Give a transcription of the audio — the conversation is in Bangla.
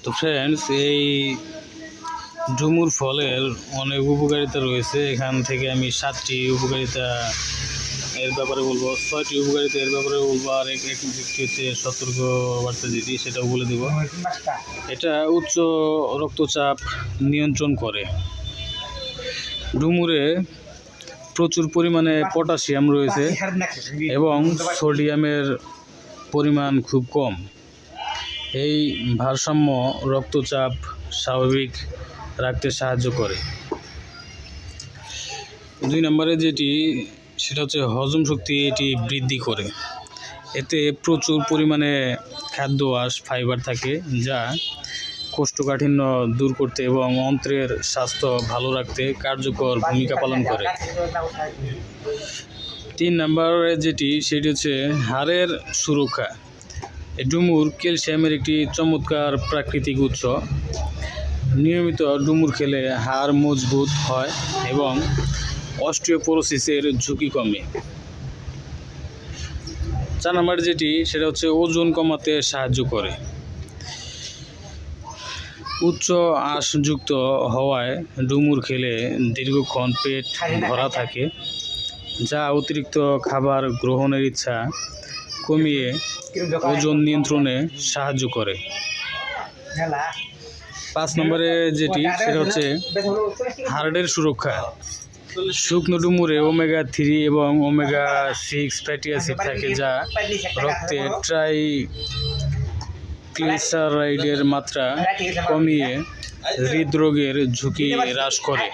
তো ফ্রেন্ডস, এই ডুমুর ফলের অনেক উপকারিতা রয়েছে। এখান থেকে আমি 7টি উপকারিতা এর ব্যাপারে বলবো, 6টি উপকারিতা এর ব্যাপারে বলবো, আর একটি হচ্ছে সতর্ক বার্তা যেটি সেটাও বলে দেব। এটা উচ্চ রক্তচাপ নিয়ন্ত্রণ করে। ডুমুরে প্রচুর পরিমাণে পটাশিয়াম রয়েছে এবং সোডিয়ামের পরিমাণ খুব কম। এই ভারসাম্য রক্তচাপ স্বাভাবিক রাখতে সাহায্য করে। 2 নম্বরে যেটি, সেটা হচ্ছে হজম শক্তি এটি বৃদ্ধি করে। এতে প্রচুর পরিমাণে খাদ্য আঁশ ফাইবার থাকে, যা কোষ্ঠকাঠিন্য দূর করতে এবং অন্ত্রের স্বাস্থ্য ভালো রাখতে কার্যকর ভূমিকা পালন করে। 3 নম্বরে যেটি, সেটি হচ্ছে হাড়ের সুরক্ষা। ডুমুর ক্যালসিয়ামের একটি চমৎকার প্রাকৃতিক উৎস। নিয়মিত ডুমুর খেলে হাড় মজবুত হয় এবং অস্টিওপোরোসিসের ঝুঁকি কমে। 4 নম্বর যেটি, সেটা হচ্ছে ওজন কমাতে সাহায্য করে। উচ্চ আঁশযুক্ত হওয়ায় ডুমুর খেলে দীর্ঘক্ষণ পেট ভরা থাকে, যা অতিরিক্ত খাবার গ্রহণের ইচ্ছা কমিয়ে ওজন নিয়ন্ত্রণে সাহায্য করে। 5 নম্বরে যেটি, সেটা হচ্ছে হার্টের সুরক্ষা। শুকনো ডুমুরে ওমেগা 3 এবং ওমেগা 6 ফ্যাটি অ্যাসিড থাকে, যা রক্তে ট্রাইগ্লিসারাইডের মাত্রা কমিয়ে হৃদরোগের ঝুঁকি হ্রাস করে।